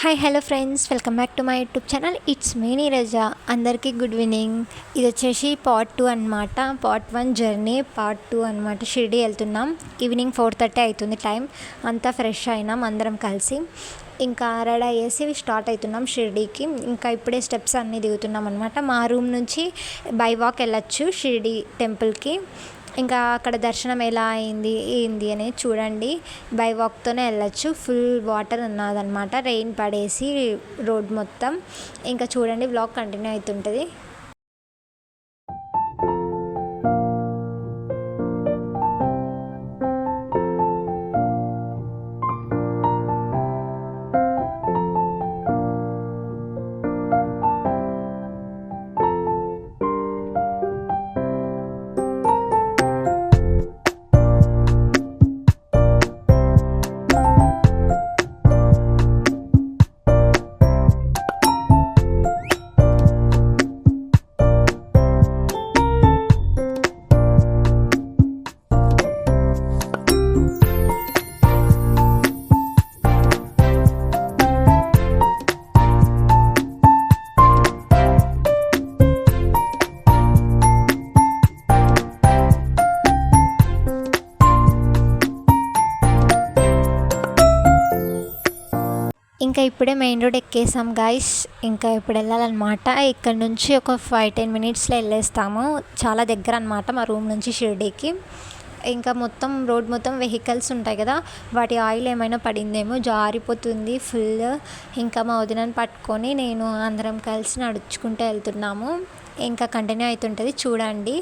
Hi hello friends, welcome back to my YouTube channel. It's me Neeraja. అందరికీ good evening. ఇది వచ్చేసి part 2 అనమాట. Part 1 journey, part 2 అనమాట. షిరిడి వెళ్తున్నాం. ఈవినింగ్ 4:30 అవుతుంది టైం. అంతా ఫ్రెష్ అయినాం అందరం కలిసి. ఇంకా రెడీ అయ్యేసి స్టార్ట్ అవుతున్నాం షిరిడీకి. ఇంకా ఇప్పుడే స్టెప్స్ అన్నీ దిగుతున్నాం అనమాట. మా రూమ్ నుంచి బై వాక్ వెళ్ళొచ్చు షిరిడి టెంపుల్కి. ఇంకా అక్కడ దర్శనం ఎలా అయింది ఏంది అనేది చూడండి. బై వాక్తోనే వెళ్ళచ్చు. ఫుల్ వాటర్ ఉన్నదన్నమాట, రెయిన్ పడేసి రోడ్ మొత్తం. ఇంకా చూడండి, వ్లాగ్ కంటిన్యూ అవుతుంటుంది. ఇంకా ఇప్పుడే మెయిన్ రోడ్ ఎక్కేసాం గాయస్. ఇంకా ఇప్పుడు వెళ్ళాలన్నమాట. ఇక్కడ నుంచి ఒక 5-10 మినిట్స్లో వెళ్ళేస్తాము. చాలా దగ్గర అనమాట మా రూమ్ నుంచి షిరిడీకి. ఇంకా మొత్తం రోడ్ మొత్తం వెహికల్స్ ఉంటాయి కదా, వాటి ఆయిల్ ఏమైనా పడిందేమో, జారిపోతుంది ఫుల్. ఇంకా మా వదినని పట్టుకొని నేను అందరం కలిసి నడుచుకుంటూ వెళ్తున్నాము. ఇంకా కంటిన్యూ అవుతుంటుంది చూడండి.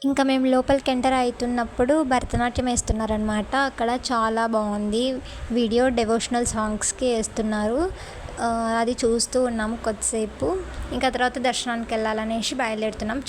ఇంకా మేము లోపలికి ఎంటర్ అవుతున్నప్పుడు భరతనాట్యం వేస్తున్నారనమాట. అక్కడ చాలా బాగుంది. వీడియో డెవోషనల్ సాంగ్స్కి వేస్తున్నారు. అది చూస్తూ ఉన్నాము కొద్దిసేపు. ఇంకా తర్వాత దర్శనానికి వెళ్ళాలనేసి బయలుదేరుతున్నాం.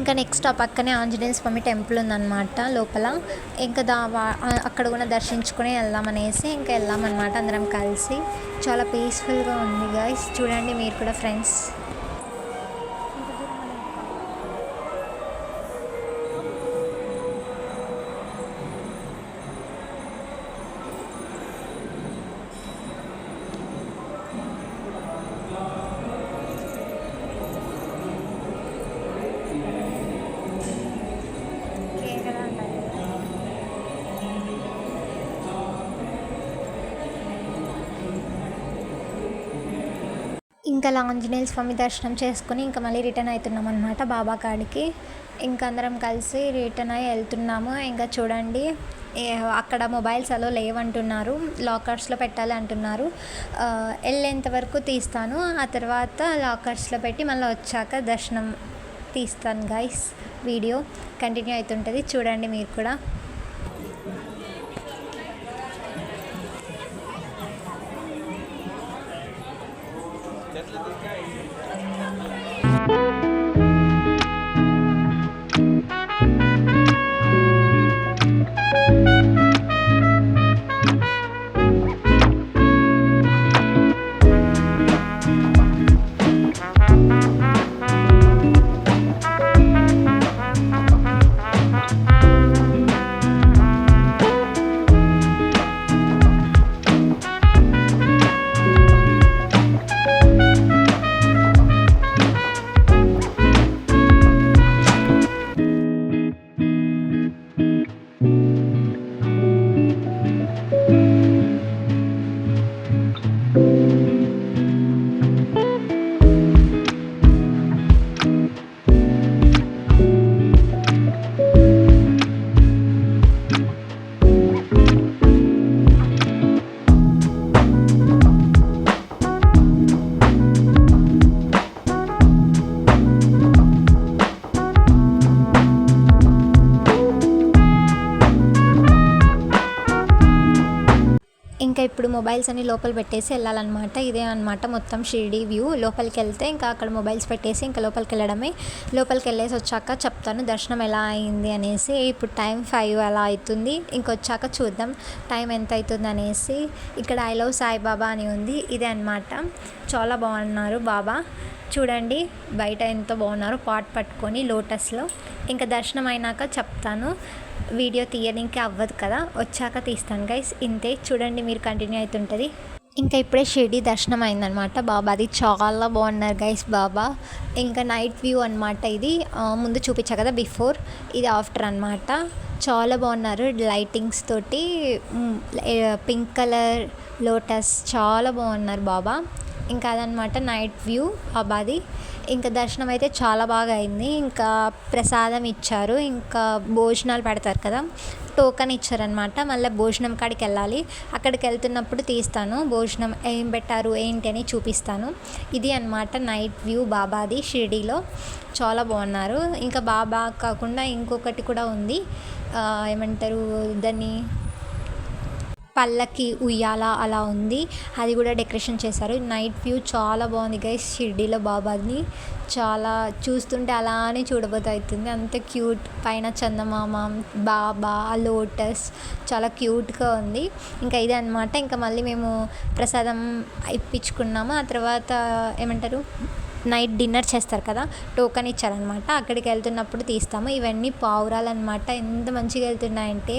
ఇంకా నెక్స్ట్ ఆ పక్కనే ఆంజనేయ స్వామి టెంపుల్ ఉందన్నమాట లోపల. ఇంకా అక్కడ కూడా దర్శించుకొని వెళ్దామనేసి ఇంకా వెళ్ళామన్నమాట అందరం కలిసి. చాలా పీస్ఫుల్గా ఉంది గైస్, చూడండి మీరు కూడా ఫ్రెండ్స్. ఇంకా ఆంజనేయ స్వామి దర్శనం చేసుకుని ఇంకా మళ్ళీ రిటర్న్ అవుతున్నాం అనమాట బాబా కాడికి. ఇంకా అందరం కలిసి రిటర్న్ అయ్యి వెళ్తున్నాము. ఇంకా చూడండి అక్కడ మొబైల్స్ అలో లేవంటున్నారు, లాకర్స్లో పెట్టాలి అంటున్నారు. వెళ్ళేంత వరకు తీస్తాను, ఆ తర్వాత లాకర్స్లో పెట్టి మళ్ళీ వచ్చాక దర్శనం తీస్తాను గైస్. వీడియో కంటిన్యూ అవుతుంటుంది, చూడండి మీరు కూడా. ఇంకా ఇప్పుడు మొబైల్స్ అన్ని లోపల పెట్టేసి వెళ్ళాలన్నమాట. ఇదే అనమాట మొత్తం షిరిడి వ్యూ. లోపలికి వెళ్తే ఇంకా అక్కడ మొబైల్స్ పెట్టేసి ఇంకా లోపలికి వెళ్ళడమే. లోపలికి వెళ్ళేసి వచ్చాక చెప్తాను దర్శనం ఎలా అయింది అనేసి. ఇప్పుడు టైం 5 అలా అవుతుంది, ఇంకొచ్చాక చూద్దాం టైం ఎంత అవుతుంది అనేసి. ఇక్కడ ఐ లవ్ సాయిబాబా అని ఉంది, ఇదే అనమాట. చాలా బాగున్నారు బాబా, చూడండి బయట ఎంత బాగున్నారు పాట్ పట్టుకొని లోటస్లో. ఇంకా దర్శనం అయినాక చెప్తాను, వీడియో తీయడానికి అవ్వదు కదా, వచ్చాక తీస్తాను గైస్. ఇంతే, చూడండి మీరు కంటిన్యూ అవుతుంటుంది. ఇంకా ఇప్పుడే షిరిడి దర్శనం అయిందనమాట బాబాది. చాలా బాగున్నారు గైస్ బాబా. ఇంకా నైట్ వ్యూ అనమాట ఇది. ముందు చూపించా కదా బిఫోర్, ఇది ఆఫ్టర్ అనమాట. చాలా బాగున్నారు లైటింగ్స్ తోటి, పింక్ కలర్ లోటస్, చాలా బాగున్నారు బాబా. ఇంకా అదనమాట నైట్ వ్యూ బాబాది. ఇంకా దర్శనం అయితే చాలా బాగా అయింది. ఇంకా ప్రసాదం ఇచ్చారు, ఇంకా భోజనాలు పెడతారు కదా, టోకెన్ ఇచ్చారనమాట. మళ్ళీ భోజనం కాడికి వెళ్ళాలి, అక్కడికి వెళ్తున్నప్పుడు తీస్తాను భోజనం ఏం పెట్టారు ఏంటి అని చూపిస్తాను. ఇది అనమాట నైట్ వ్యూ బాబాది షిరిడీలో. చాలా బాగున్నారు. ఇంకా బాబా కాకుండా ఇంకొకటి కూడా ఉంది, ఏమంటారు దాన్ని, పల్లకి ఉయ్యాల అలా ఉంది, అది కూడా డెకరేషన్ చేశారు. నైట్ వ్యూ చాలా బాగుంది గైస్ షిరిడీలో బాబాని. చాలా చూస్తుంటే అలానే చూడబోతు అవుతుంది, అంత క్యూట్. పైన చందమామ, బాబా, లోటస్, చాలా క్యూట్గా ఉంది. ఇంకా ఇదే అనమాట. ఇంకా మళ్ళీ మేము ప్రసాదం ఇప్పించుకున్నాము. ఆ తర్వాత ఏమంటారు నైట్ డిన్నర్ చేస్తారు కదా, టోకెన్ ఇచ్చారనమాట, అక్కడికి వెళ్తున్నప్పుడు తీస్తాము. ఇవన్నీ పావురాలు అనమాట, ఎంత మంచిగా వెళ్తున్నాయంటే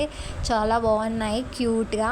చాలా బాగున్నాయి క్యూట్గా.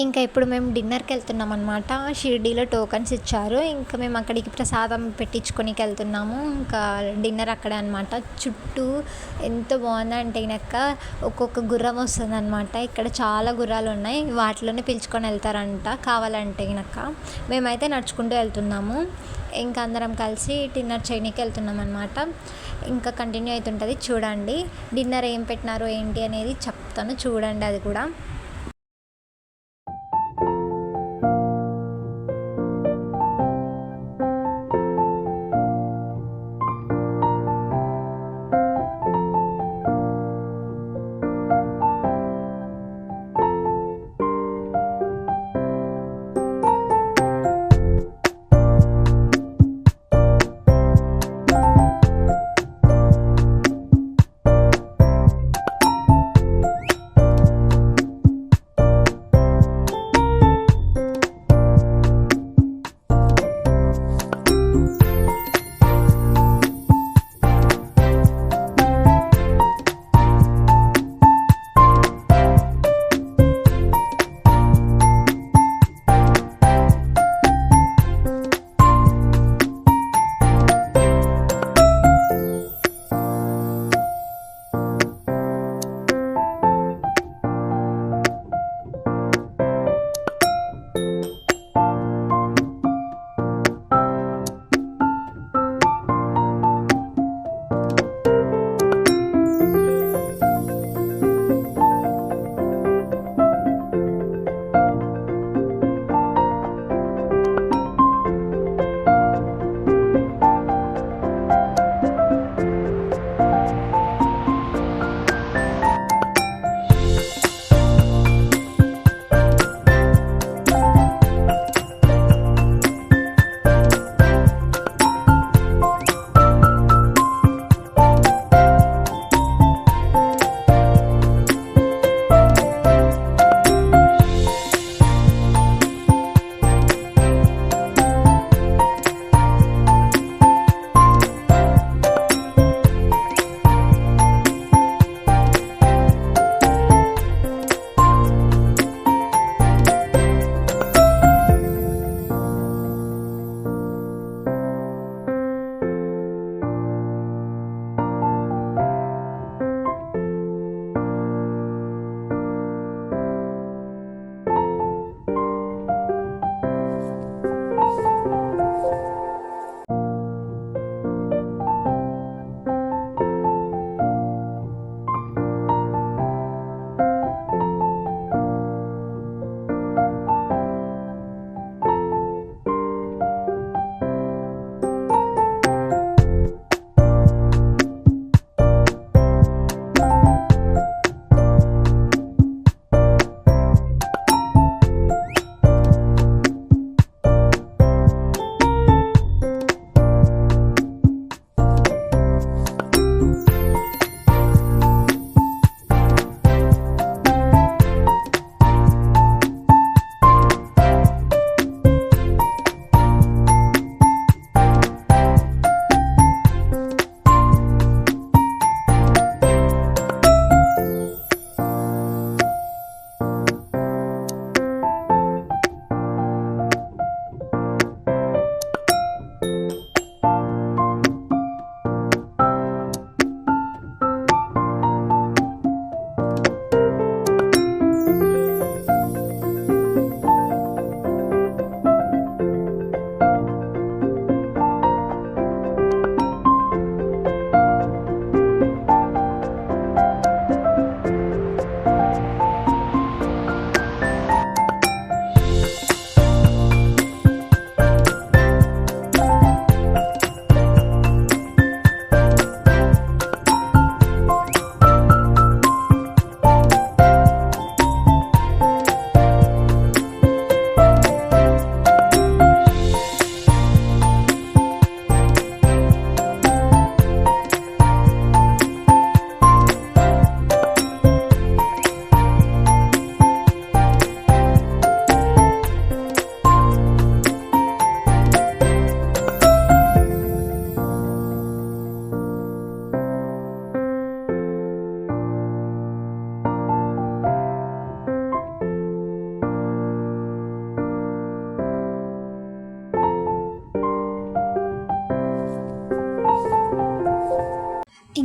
ఇంకా ఇప్పుడు మేము డిన్నర్కి వెళ్తున్నాం అనమాట. షిరిడీలో టోకన్స్ ఇచ్చారు. ఇంకా మేము అక్కడికి ప్రసాదం పెట్టించుకోనికి వెళ్తున్నాము. ఇంకా డిన్నర్ అక్కడే అనమాట. చుట్టూ ఎంత బాగుందంటే గనక ఒక్కొక్క గుర్రం వస్తుందన్నమాట. ఇక్కడ చాలా గుర్రాలు ఉన్నాయి. వాటిలోనే పిలుచుకొని వెళ్తారంట కావాలంటే గనక. మేమైతే నడుచుకుంటూ వెళ్తున్నాము. ఇంకా అందరం కలిసి డిన్నర్ చేయడానికి వెళ్తున్నాం అనమాట. ఇంకా కంటిన్యూ అవుతుంటుంది చూడండి. డిన్నర్ ఏం పెట్టినారో ఏంటి అనేది చెప్తాను చూడండి అది కూడా.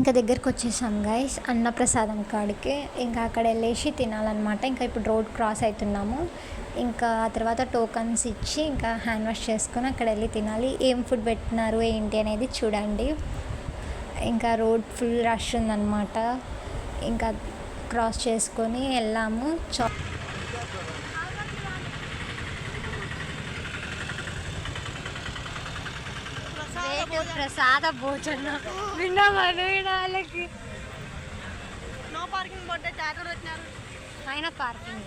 ఇంకా దగ్గరికి వచ్చేసాం గైస్ అన్నప్రసాదం కాడికి. ఇంకా అక్కడ వెళ్ళేసి తినాలన్నమాట. ఇంకా ఇప్పుడు రోడ్ క్రాస్ అవుతున్నాము. ఇంకా ఆ తర్వాత టోకన్స్ ఇచ్చి ఇంకా హ్యాండ్ వాష్ చేసుకొని అక్కడ వెళ్ళి తినాలి. ఏం ఫుడ్ పెట్టినారు ఏంటి అనేది చూడండి. ఇంకా రోడ్ ఫుల్ రష్ ఉందన్నమాట. ఇంకా క్రాస్ చేసుకొని వెళ్ళాము. ప్రసాద భోజనం వినాలకి నో పార్కింగ్ బోర్డు ట్యాటూలు వచ్చినారు. ఆయన పార్కింగ్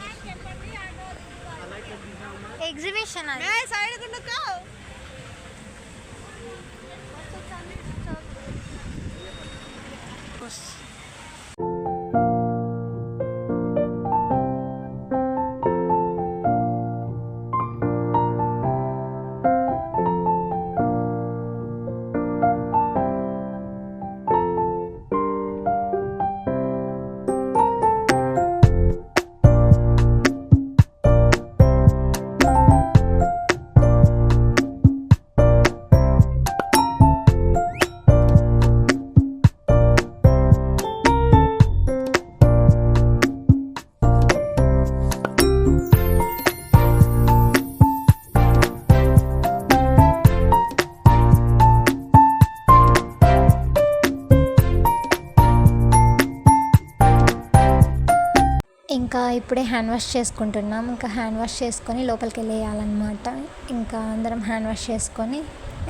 ఎగ్జిబిషన్ సైడ్ గుండుకో ఇంకా ఇప్పుడే హ్యాండ్ వాష్ చేసుకుంటున్నాం. ఇంకా హ్యాండ్ వాష్ చేసుకొని లోపలికి వెళ్ళేయాలన్నమాట. ఇంకా అందరం హ్యాండ్ వాష్ చేసుకొని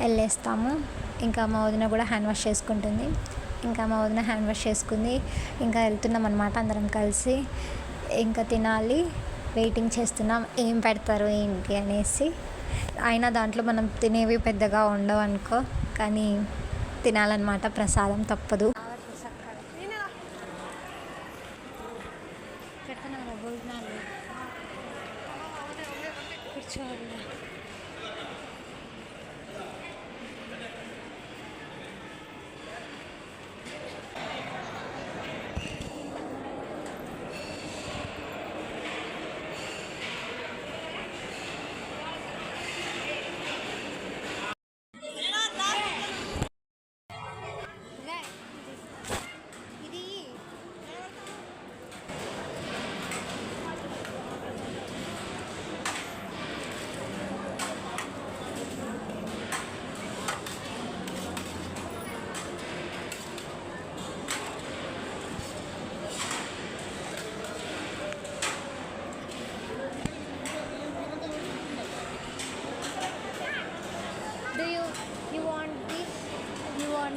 వెళ్ళేస్తాము. ఇంకా మా వదిన కూడా హ్యాండ్ వాష్ చేసుకుంటుంది. ఇంకా మా వదిన హ్యాండ్ వాష్ చేసుకుంది. ఇంకా వెళ్తున్నాం అనమాట అందరం కలిసి. ఇంకా తినాలి, వెయిటింగ్ చేస్తున్నాం ఏం పెడతారు ఏంటి అనేసి. అయినా దాంట్లో మనం తినేవి పెద్దగా ఉండవు అనుకో, కానీ తినాలన్నమాట, ప్రసాదం తప్పదు.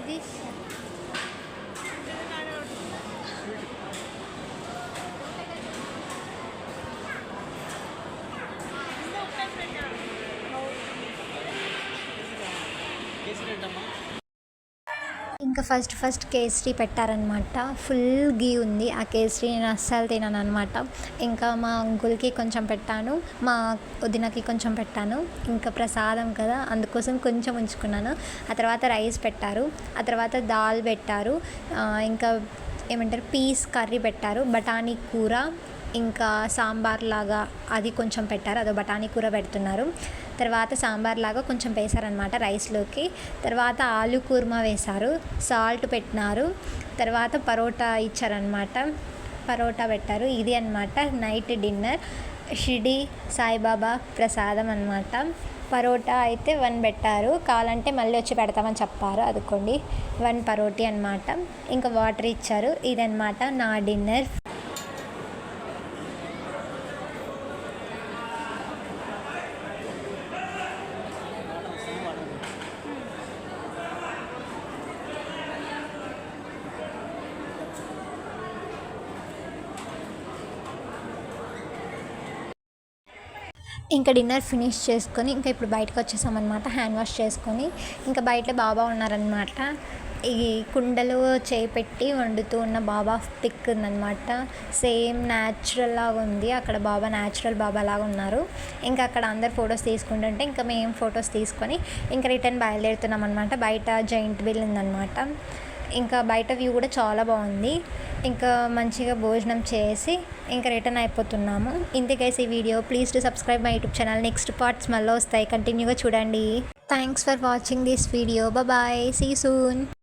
this. ఇంకా ఫస్ట్ కేసరి పెట్టారనమాట. ఫుల్ గీ ఉంది ఆ కేసరి. నేను అస్సలు తినను అనమాట. ఇంకా మా అంకుల్కి కొంచెం పెట్టాను, మా వదినకి కొంచెం పెట్టాను. ఇంకా ప్రసాదం కదా అందుకోసం కొంచెం ఉంచుకున్నాను. ఆ తర్వాత రైస్ పెట్టారు, ఆ తర్వాత దాల్ పెట్టారు, ఇంకా ఏమంటారు పీస్ కర్రీ పెట్టారు, బఠానీ కూర, ఇంకా సాంబార్ లాగా అది కొంచెం పెట్టారు, అదో బఠానీ కూర పెడుతున్నారు. తర్వాత సాంబార్ లాగా కొంచెం వేశారనమాట రైస్లోకి. తర్వాత ఆలు కుర్మా వేశారు, సాల్ట్ పెట్టినారు. తర్వాత పరోటా ఇచ్చారనమాట, పరోటా పెట్టారు. ఇది అనమాట నైట్ డిన్నర్. షిరిడి సాయిబాబా ప్రసాదం అనమాట. పరోటా అయితే 1 పెట్టారు, కావాలంటే మళ్ళీ వచ్చి పెడతామని చెప్పారు. అదుకోండి 1 పరోటీ అనమాట. ఇంకా వాటర్ ఇచ్చారు. ఇదనమాట నా డిన్నర్. ఇంకా డిన్నర్ ఫినిష్ చేసుకొని ఇంకా ఇప్పుడు బయటకు వచ్చేసామన్నమాట, హ్యాండ్ వాష్ చేసుకొని. ఇంకా బయట బాబా ఉన్నారనమాట. ఈ కుండలో చేయి పెట్టి వండుతూ ఉన్న బాబా పిక్ ఉందన్నమాట. సేమ్ న్యాచురల్ లాగా ఉంది. అక్కడ బాబా న్యాచురల్ బాబా లాగా ఉన్నారు. ఇంకా అక్కడ అందరు ఫొటోస్ తీసుకుంటుంటే ఇంకా మేము ఫొటోస్ తీసుకొని ఇంకా రిటర్న్ బయలుదేరుతున్నాం అనమాట. బయట జైంట్ వీల్ ఉందన్నమాట. ఇంకా బయట వ్యూ కూడా చాలా బాగుంది. ఇంకా మంచిగా భోజనం చేసి ఇంకా రిటర్న్ అయిపోతున్నాము. ఇంతకైతే ఈ video please to subscribe my YouTube channel. Next parts మళ్ళీ వస్తాయి, కంటిన్యూగా చూడండి. Thanks for watching this video. Bye, see you soon.